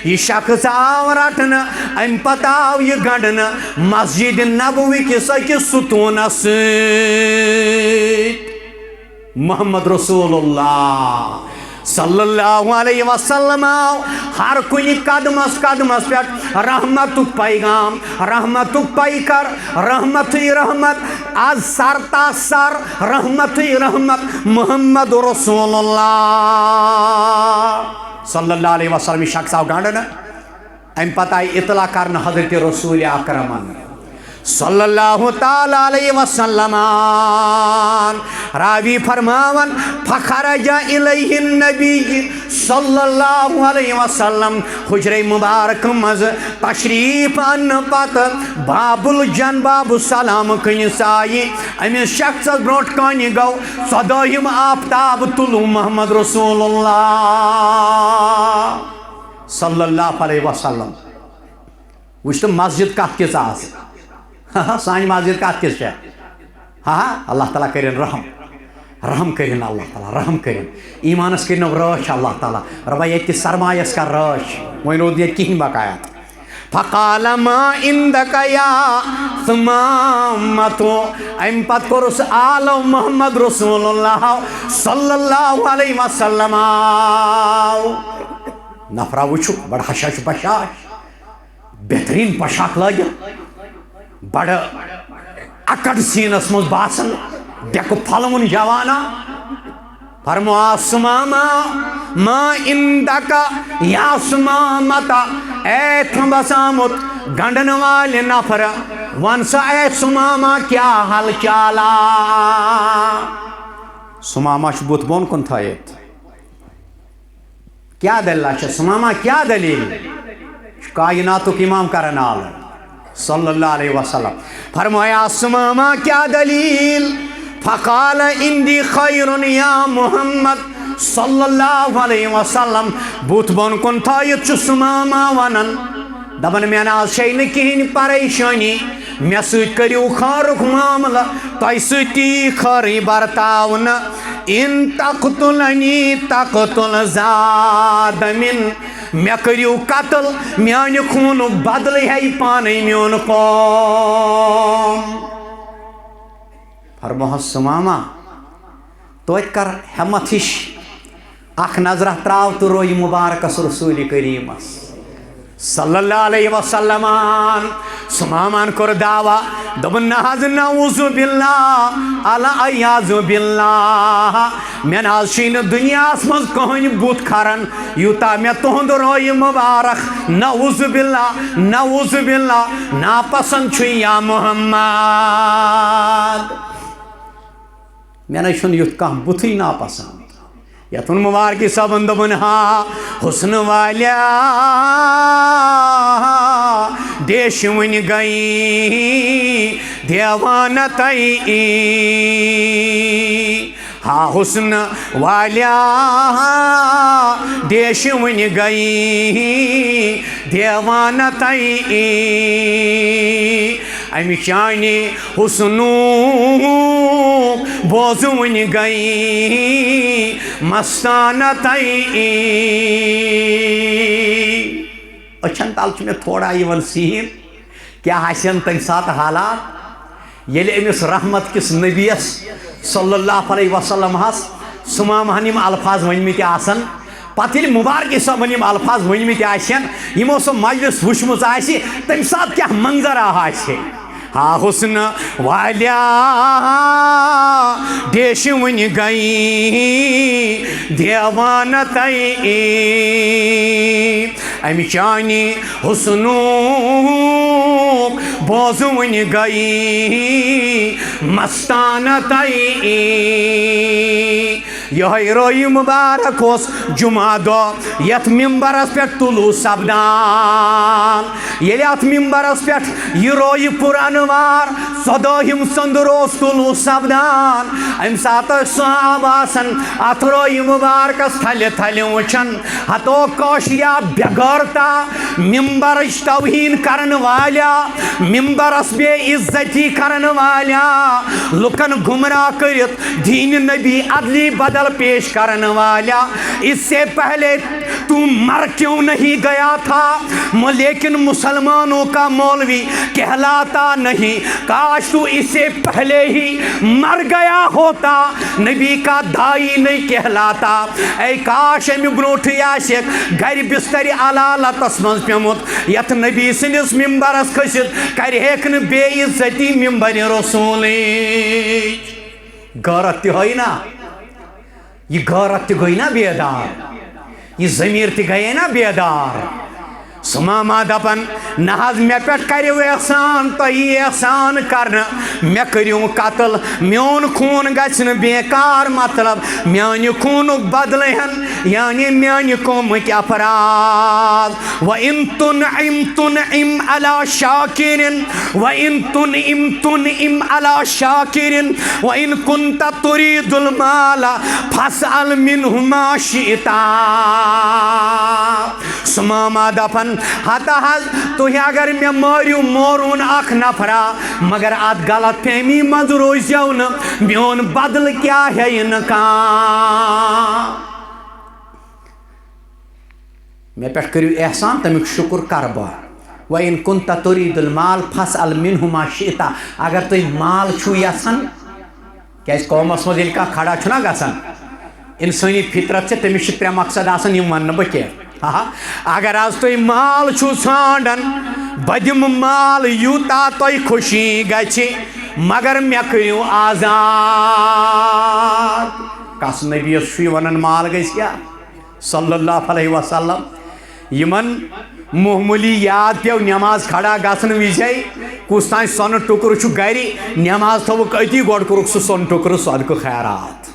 یہ شخص آو رٹنہٕ امہِ پتہٕ آو یہ گنڈنہٕ مسجد نبوی کِس أکِس ستوٗنس سۭتۍ محمد رسول اللہ صلی اللہ علیہ وسلم آو ہر کنی قدمس قدمس پہ رحمت پیغام رحمت پیکر رحمت رحمت از سر تا سر رحمت رحمت محمد رسول اللہ صلی اللہ علیہ وسلم شخص آو گانڈنا ام پتہ اطلاع کرنا حضرت رسول اکرمن صلی اللہ تعالیٰ علیہ وسلم راوی فرماون فخرج الیہ النبی صلی اللہ علیہ وسلم حجر مبارک مز تشریف ان پت باب الجن باب السلام کن سائی امس شخص بروٹ کن گو صدایم آفتاب طلوع محمد رسول اللہ صلی اللہ علیہ وسلم وچھ تو مسجد کت کس آس سانی مسجد کت کس ہاں اللہ تعالیٰ کرن رحم کرن اللہ تعالیٰ رحم کرن ایمانس کرن رٲچھ اللہ تعالیٰ ربا یہ سرمایس کا رٲچھ وۄنۍ روٗد ییٚتہِ کِہیٖنۍ بقایات فقال ما عندك يا ثمامة ام پت کورس آلو محمد رسول اللہ صلی اللہ علیہ وسلم نفرا وچھو بڑا حشاش بشاش بہترین پوشاک لٲگِتھ بڑ اکڑ سینس مز باسن ڈیک پھلون جوانا فرموا سماما ما عندك یا سمامتا اے تھم بسامت گنڈن والے نفر ون سا اے سماما کیا حال چالا سماما چھ بوت بون کن تھایت کیا دلیل چھ سماما کیا دلیل کائناتک امام کرن آل صلی اللہ علیہ وسلم فرمایا سماما کیا دلیل فقال اندی خیر یا محمد صلی اللہ علیہ وسلم بوت بون کن تھایت چھ سماما ونن دبن میں ناز شیئن کہین پریشانی میں سوچ کریو خارک معاملہ تائی سوچی خاری برتاون ان تقتلنی تقتل زاد من میں کریو قتل میان خون بدل ہے پانے میون قوم فرموہ سماما تو کر ہمت ہش اخ نظرہ تراو تو روی مبارکس رسول کریم صلی اللہ علیہ وسلم سمامان کر دعویٰ دبن ناز نعوذ باللہ علا ایاز باللہ میں ناز شین دنیا اسمز کہن بوت کھرن یوتا میں تہند روی مبارک نعوذ باللہ ناپسند چھوئی یا محمد میں نے شن یوت کہاں بوتھی ناپسند یتن مبارکی سبن دبن ہاں حسن والیا دیش ون گئی دیوانتائی ہاں حسن والیا دیش ون گئی دیوانتائی امی چانی حسنو بوزو ون گئی مستانتائی اچھن تال چھ میں تھوڑا یہ سین کیا حسن تم سات حالات یل امس رحمت کس نبیس صلی اللہ علیہ وسلم ہس سمام ہنم الفاظ ونمت آسن پتہ یل مبارک صبن یم الفاظ ونمت آسن یمو سو مجلس وچمت آسی تم سات کیا منظر آسے ہاں حسن والیا دیش ون گئی دیوانتائی امی چانی حسنو بوزو ون گئی مستانتائی یہ روی مبارک اس جمعہ دو یت ممبرس پہ طلوع سبدان یلی ات ممبرس پہ یہ روی پر انوار صداہم سندروس طلوع سبدان ام سات صحاب آسن ات روی مبارکس تھل تھل وچن ہتو کوشیا بگارتا ممبرش توہین کرن والا ممبرس بے عزتی کرن والا لکن گمراہ کرت دین نبی عدلی بدل پیش کرن والا اس سے پہلے تو مر کیوں نہیں گیا تھا لیکن مسلمانوں کا مولوی کہلاتا نہیں کا کاش تو اس سے پہلے ہی مر گیا ہوتا نبی کا دائی نہیں کہلاتا اے کاش امی بروٹھی آسک گھر بستر علالتس من پیمت یت نبی سندس ممبرس کھسِتھ کر ہیک نہ بے عزتی ممبر رسول غیرت تہ ہوئی نا یہ غیرت تہ گئی نا بیدار یہ ضمیر تہ گئے نا بیدار سماما دپن نہ حظ مے پہ کرو احسان تھی احسان کرنا مے کریو قتل میون خون گژھِ بیکار مطلب میانہ خونک بدلہ ہن یعنی میانہ قومک افراد وَإِن تُنْعِمْ تُنْعِمْ عَلَى شَاكِرٍ وَإِن تُنْعِمْ تُنْعِمْ عَلَى شَاكِرٍ وَإِن كُنْتَ تُرِيدُ الْمَالَ فَاسْأَلْ مِنْهُ مَا شِئْتَ سماما دپن ہتا حظ تھی اگر مے ماریو مورون اخ نفرا مگر ات غلط فہمی مز روزیو نا میون بدل کیا ہے نا کان مے پہ کرو احسان تمیک شکر کربا وَإِن كُنْتَ تُرِيدُ الْمَالَ فَاسْأَلْ مِنْهُ مَا شِئْتَ اگر تُہۍ مال چھو یژھان کیاز قومس مز ییٚلہِ کانٛہہ کھڑا چھُنا گژھان انسانی فطرت سے تمس ترے مقصد آسان یم ون بہ کی اگر آز تھی مال چھو ژھانڈان بہ دم مال یوتا تھی خوشی گژھِ مگر مے کٔرِو آزاد کس نبیس چھُ ونان مال گژھِ کیا صلی اللہ علیہ وسلم یمن معمولی یاد پیو نماز کھڑا گھن وزے کس تان سون ٹکر گھر نماز تھوک اتی گوڑ کورک سہ سون ٹکر صدقہ خیرات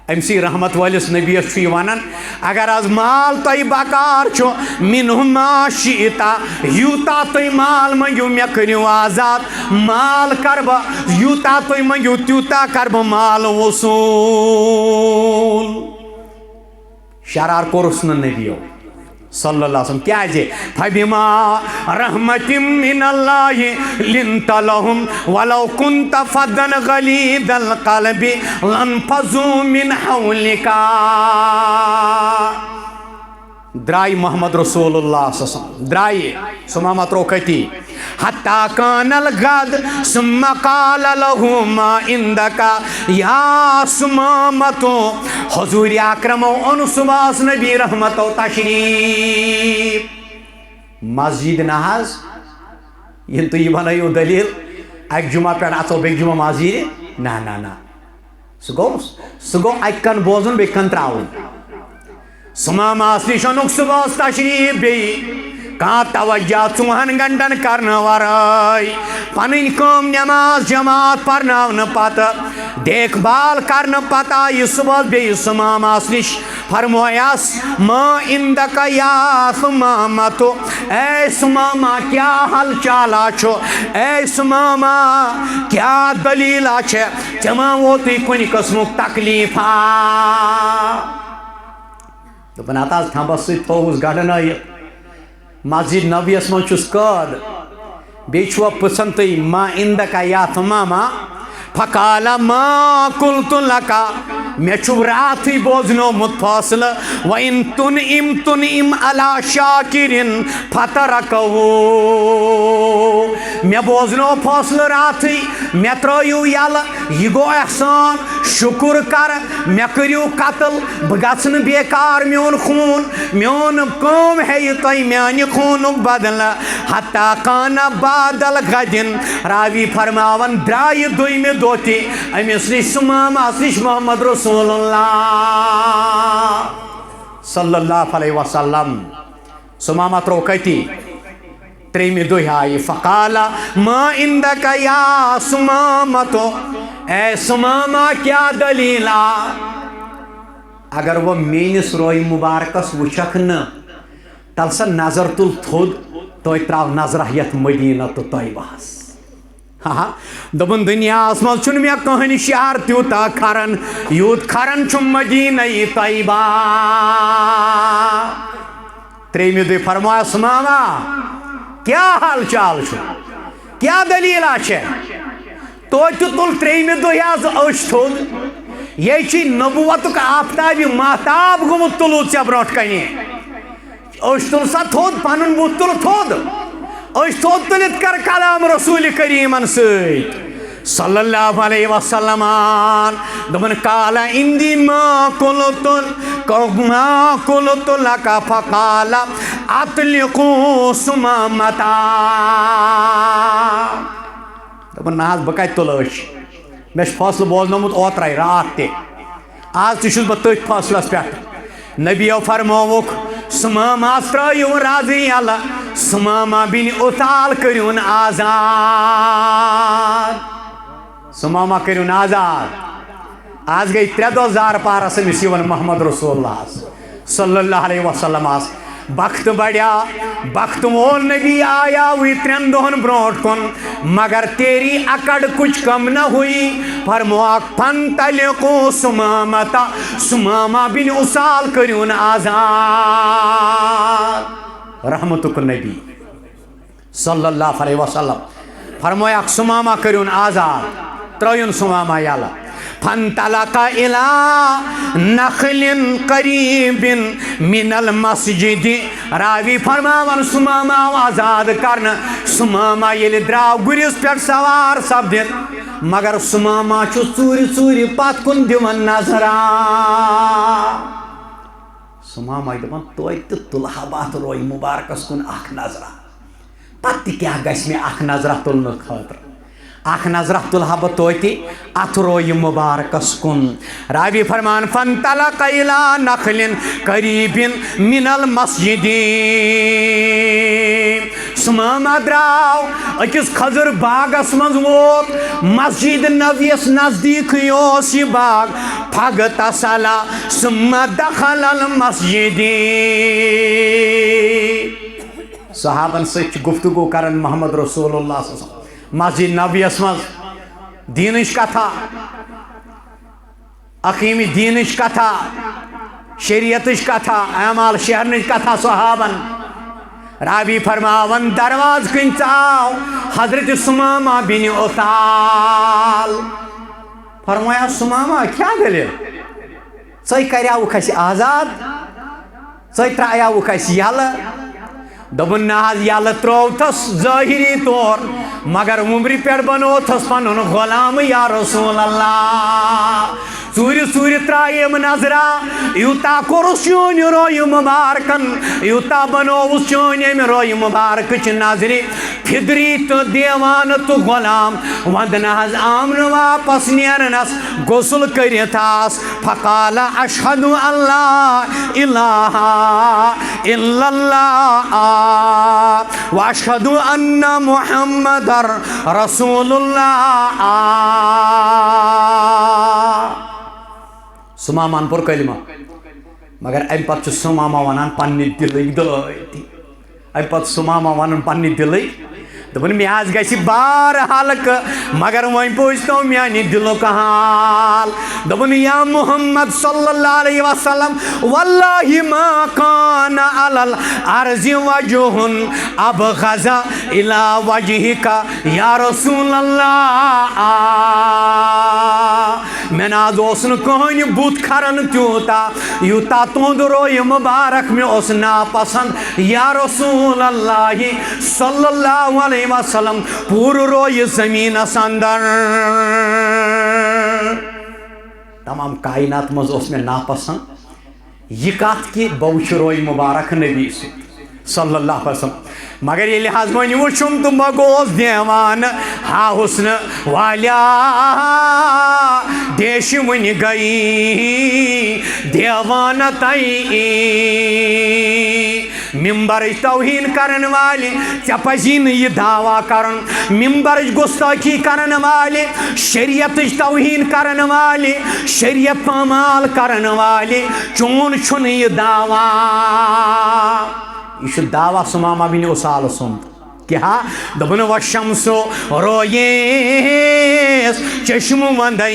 امسی رحمت والس نبیس ونان اگر آز مال تہ بکار منہ ما شئتا یوتا تھی مال منگو مے کریو آزاد مال کر بہ یوتا تھی منگو تیوتا کر بہ مال وصول شرار کورس نبیو صلی اللہ علیہ وسلم کیا جے فَبِمَا رَحْمَةٍ مِّنَ اللَّهِ لِنْتَ لَهُمْ وَلَوْ كُنْتَ فَضًّا غَلِيظَ الْقَلْبِ لَانفَضُّوا مِنْ حَوْلِكَ درائی محمد رسول اللہ صلی اللہ علیہ وسلم درائی سمامت روکتی حتیٰ کان الغد ثم قال له ما عندك یا سمامتو حضور اکرم ان صباس نبی رحمت و تشریف مسجد نحاز یہ تو یہ بنائیو دلیل ایک جمعہ پیڑ آتو بیک جمعہ مسجد نا نا نا سگو ایک کن بوزن بیک کن تراؤن سماما نشنک صبح تشریف بی کہاں توجہ 4 گھنٹن کرنا ورائی پنن کام نماز جماعت پرناون پتہ دیکھ بھال کرنا پتہ یہ صبح بی سماما نش فرمایاس ما عندک یا سمامتو اے سماما کیا حل چالا چھو اے سماما کیا دلیلا چھے چما ووتی کنی قسمک تکلیف دپن اتاز تھمبس سی تھوس گڑن مسجد نبیس من چھس قد بیچوا پسن تی ما عندک یا تماما فقال ما قلت لکا میں چھو راتی بوزنو متفاصل وَإِن تُنْعِمْ عَلَى شَاكِرٍ فَتَرَكَهُ میں بوزنو فاصل راتی میں ترائیو یل یہ گو احسان شکر کر میں کریو قتل بگسن بیکار میون خون میون قوم ہے یہ تائی میانی خونک بدل حتی کان بعد الغدن راوی فرماون درائی دوئی میں دوتی امیس نش سمام اسنش محمد رسول اللہ صلی اللہ علیہ وسلم سمامت روکتی تریمی دوئی آئی فقال ما عندک یا سمامتو اے سماما کیا دلیلا اگر وہ مینس روئی مبارکس وچک نا تل سا نظر تل تھود تو تراو نظرہ یت مدینہ تو طیبہس دبن دنیا اسمال چون میں کہنی شہر تیوتا کھرن یوت کھرن چون مدینہ طیبہ تریمی دوئی فرمایا سماما کیا حال چال چھو کیا دلیل آچھے تو تل تریمی دوئی آز اوش تھود یہ چی نبوت کا آفتابی محتاب گمت تلو چا بروٹ کنی اوش تل سا تھود پانن بوت تل تھود اوش تھود تلت کر کلام رسول کریم سید صلی اللہ علیہ وسلم دبن قال اندی ما قلت لک فقال اطلقوا سمامتا دبن نہ بہ کتہ تلش مے فاصلہ بوزنومت اوترے رات تہ آج تہ چھس بہ تٔتھۍ فاصلس پٮ۪ٹھ نبیو فرمووُکھ سماما ترٲیِو راضی اللہ سماما بن اُتال کٔرِوُن آزاد سماما کٔرِوُن آزاد آج گئی 3 دۄہ زار پارس أمِس یِوان محمد رسول اللہ صلی اللہ علیہ وسلم بخت بڑیا بخت وول نبی آیا ہوئی 3 دۄہن برونٹھ کن مگر تیری اکڑ کچھ کم نہ ہوئی فرموا فانطلقوا سمامتا سماما بن اسال کریون آزاد رحمتک النبی صلی اللہ علیہ وسلم فرمایا سماما کریون آزاد ترایون سماما یالا فانطلق الى نخل قریب من المسجد راوی فرماون سماما آزاد کرنا سماما یل دراو گریس پہ سوار سپدت مگر سماما ژوٗرِ ژوٗرِ پتھ کُن دِوان نظرا سماما دپان توتہِ تُلہا بہٕ اتھ روے مبارکس کُن اکھ نظرا پتہٕ تہِ کیٛاہ گژھِ مےٚ اکھ نظرا تُلنہٕ خٲطرٕ اکھ نظرہ تُلہا بہٕ توتہِ اتھ رویہِ مبارکس کُن راوی فرمان فانطلق الى نخل قریب من المسجد سماما دراو أکِس کھزر باغس منٛز ووت مسجد نبویس نزدیٖکھٕے اوس یہِ باغ فاغتسل ثم دخل المسجد صحابن سۭتۍ چھِ گفتگو کران محمد رسول اللہ صلی اللہ علیہ وسلم مسجد نبویس مز دینش کتھا اقیم دینش کتھا شریعتش کتھا اعمال شہرنش کتھا صحابن راوی فرماون درواز کن ژاو حضرت سماما بن اُتال فرمایا سماما کیا دلیل ژے کریاوُکھ اَسہِ آزاد ژے ترٛایاوُکھ اَسہِ یلہٕ دوٚپُن نہ حظ یلہٕ ترٛووتھس ظٲہری طور مگر وُمبرِ پٮ۪ٹھ بنووتھس پنُن غلام یا رسول اللہ ژوٗرِ ژوٗرِ ترٛایِم نظرا یوٗتاہ کوٚرُس چٲنۍ رویہِ مُبارکن یوٗتاہ بنووُس چٲنۍ اَمہِ رویہِ مُبارکٕچ نظرِ فِدری تہٕ دیوانہٕ تہٕ غلام ونٛدنہٕ حظ آم نہٕ واپس نیرنس غسل کٔرِتھ آس فقال اشہدُ اللہ الہ الا اللہ واشہدُ ان محمد رسول اللہ سمامان پوٚر کلمہ مگر امہِ پتہٕ چھُ سماما ونان پننہِ دلٕکۍ دٲدۍ امہِ پتہٕ سماما ونان پننہِ دلٕکۍ دوٚپُن مےٚ حظ گژھِ بار ہلکہٕ مگر وۄنۍ پوٚژھتو میانہِ دلُک حال دوٚپُن یا محمد صلی اللہ علیہ وسلم واللہ ما کان علی الارض وجہ ابغض الی وجہک یا رسول اللہ مےٚ نہ حظ اوس نہٕ کٕہٕنۍ بُتھ کھران تیوٗتاہ یوٗتاہ تُہُنٛد رویہِ مُبارک مےٚ اوس ناپسنٛد یا رسول اللہ صلی اللہ علیہ وسلم پوٗرٕ رویہِ زٔمیٖنس انٛدر تمام کائنات منٛز اوس مےٚ ناپسنٛد یہِ کتھ کہِ بہٕ وٕچھِ رویہِ مُبارک نبی سُنٛد صلی اللہ علیہ وسلم مگر ییٚلہِ حظ وۄنۍ وٕچھُم تہٕ بہٕ گوس دیوانہٕ ہاوُس نہٕ والیاہ دیشہِ وٕنہِ گٔیی دیوانہٕ تۄہہِ ممبرٕچ توہیٖن کرن والہِ ژےٚ پزی نہٕ یہِ دعوا کرُن ممبرٕچ گُستٲخی کرن والہِ شریعتٕچ توہیٖن کرن والہِ شریعت پامال کرن والہِ چون چھُنہٕ یہِ دعوا یہ چھُ دعوا سماما بن اُسال سُنٛد کیٛاہ دوٚپُن وشمسو رویس چشمہٕ ونٛدے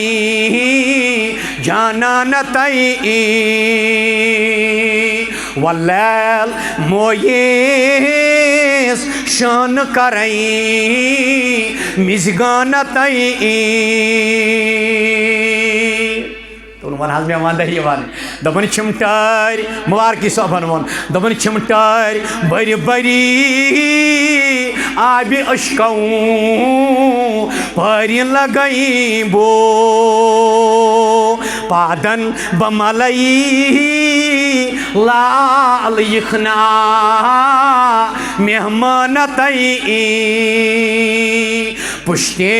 جانان تۄہہِ واللیل مویس شانہٕ کرے مِزگان تۄہہِ وَن حظ مےٚ وَنٛدے یہِ وَن دوٚپُن چھِم ٹٲرۍ مُبارکی صٲبن ووٚن دوٚپُن چھِم ٹٲرۍ بٔرِ بٔری آبہِ اشکو پاری لگئی بو پادن بملئی لال یخنا مہمان تئی پشتے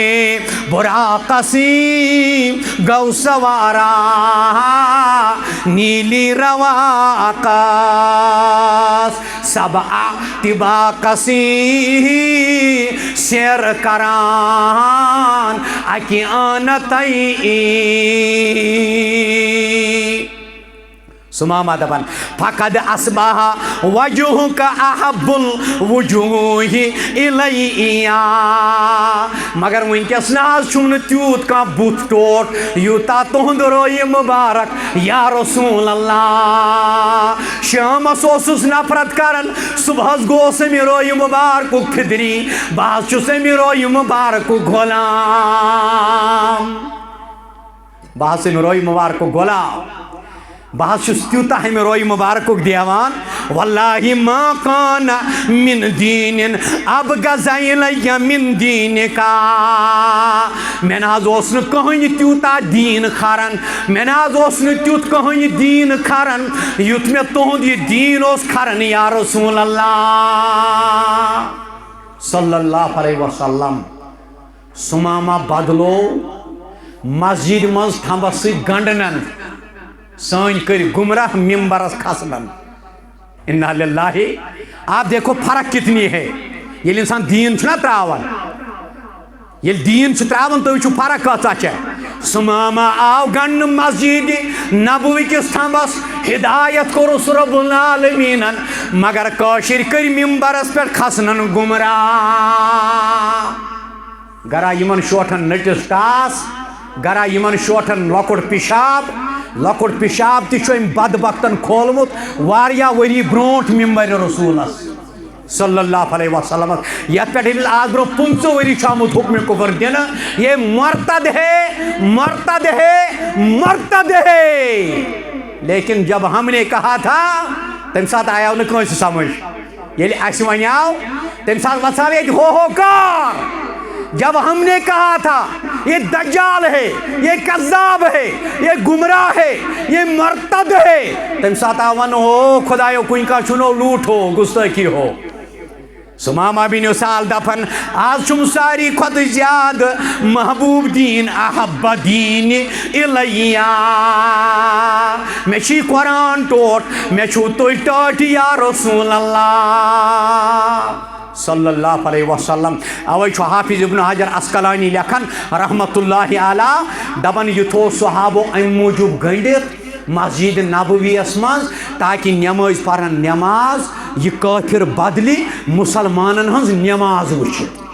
برا قسیم گو سوارا نیلی رواقس سبع تبا قسیم سیر کران اکی آنتئی سمامہ دبن فقد اصبح وجهك احب الوجوه الیا مگر ونکس ناز چھن تیوت کا بت ٹوٹ یوتا تہند روی مبارک یا رسول اللہ شامس اوسس نفرت کرن صبحس گو سمی روی مبارک فدری بعض چھ سمی روی مبارک غلام بعض سمی روی مبارک غلام بہت تیوتہ ہمیں روی مبارک دیوان واللہ ما کان من دین اب غزائی من دین کا میں ناز اوسن کہیں تیوتہ دین کھارن میں ناز اوسن تیوت کہیں دین کھارن یوت میں تہند یہ دین اوس کھارن یا رسول اللہ صلی اللہ علیہ وسلم سمامہ بدلو مسجد مز تھمبس گنڈنن سان کر گمراہ ممبرس کھسنن انا للہ آپ دیکھو فرق کتنی ہے یہ انسان دین چھنا تراون یہ دین چھ تراون تو چھو فرق کتا چھ سمامہ آو گن مسجد نبوی کس تھمبس ہدایت کو رس رب العالمین مگر کاشر کر ممبرس پر کھسنن گمراہ گرا یمن شوٹن نٹس ٹاس گرا یمن شوٹن لکڑ پیشاب تم بدبختن کھولمت واریا وری برونٹ ممبر رسول صلی اللہ علیہ وسلم یت پہ آج برو 15 وری آمت حکم کفر دن یہ مرتد ہے لیکن جب ہم نے کہا تھا تم سات آیا نہ سمجھ یل اس ونیاو تم سات وساو یہ ہو کار جب ہم نے کہا تھا یہ دجال ہے یہ کذاب ہے یہ گمراہ ہے یہ مرتد ہے تم ساتھ آون ہو خدایو کوئی کا چنو لوٹ ہو گستاخی ہو سمامہ بن اسال دفن آج چم ساری خود زیاد محبوب دین احب دین الیا میں چھی قرآن ٹوٹ میں چھو توی ٹوٹ یا رسول اللہ صلی اللہ علیہ وسلم اوے چھو حافظ ابن حجر اسقلانی لکھن رحمت اللہ علیہ دبن یتھو صحابو ام موجود گنڈت مسجد نبوی اسماز تاکہ نماز پڑھن نماز یہ کافر بدلی مسلمانن ہنز نماز وچھت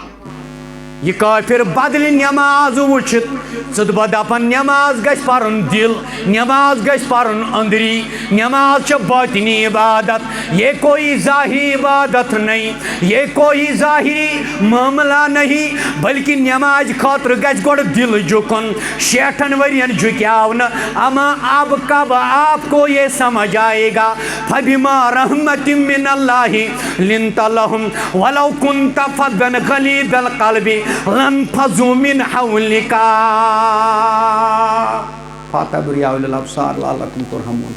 یہ کافر بدلی نماز وچھت صدبہ دپن نماز گش پرن دل نماز گش پرن اندری نماز چھ باطنی عبادت یہ کوئی ظاہری عبادت نہیں یہ کوئی ظاہری معاملہ نہیں بلکہ نماز خاطر گش گوڑ دل جھکن 60 ورین جھکیاون اما اب کب آپ کو یہ سمجھ آئے گا فبما رحمت من اللہ لنت لهم ولو كنت فظا غليظ القلب لانفضوا من حولك فاعتبروا يا أولي الأبصار لعلكم ترحمون